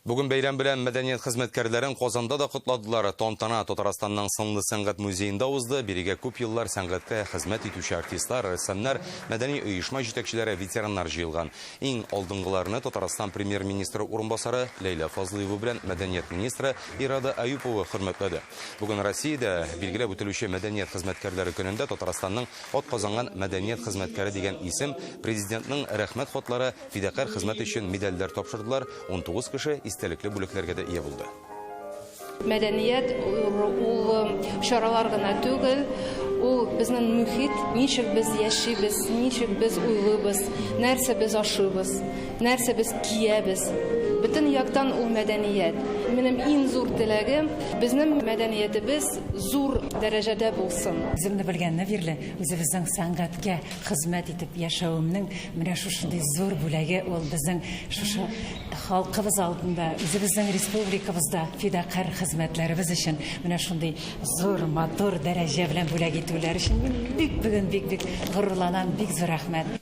Бүген бәйрәм белән мәдәният хезмәткәрләрен Казанда да кутладылар. Тантана Татарстанның сынлы сәнгать музеенда узды. Бирегә күп еллар сәнгатькә хезмәт итүче артистлар, рәссамнар, мәдәни оешма җитәкчеләре, ветераннар җыелган. Иң алдынгыларны Татарстан премьер-министры урынбасары Ләйлә Фазлыева белән мәдәният министры Ирада Аюпова хөрмәтләде. Бүген Россиядә билгеләп үтелүче мәдәният хезмәткәрләре көнендә Татарстанның атказанган мәдәният хезмәткәре дигән исем президентның рәхмәт хатлары, фидакарь хезмәт өчен медальләр тапшырдылар. 19 кеше истәлекле бүлекләргә дә ия булды. Мәдәният ул чаралар гына түгел, ул безнең мөхит, ничек без яшибез, ничек без уйлыйбыз, нәрсә без ашыйбыз, нәрсә без киябез. Бөтен яктан ул мәдәният. Минем иң зур теләгем безнең мәдәниятебез зур дәрәҗәдә булсын. Үземне белгәнне бирле, үзебезнең сәнгатькә хезмәт итеп яшәвемнең менә шушындый зур бүләге ул безнең шушы халкыбыз алдында, үзебезнең республикабызда фидакарь хезмәтләребез өчен менә шундый зур, матур дәрәҗә белән бүләк итүләр өчен мин бик горурланам, бик зур рәхмәт.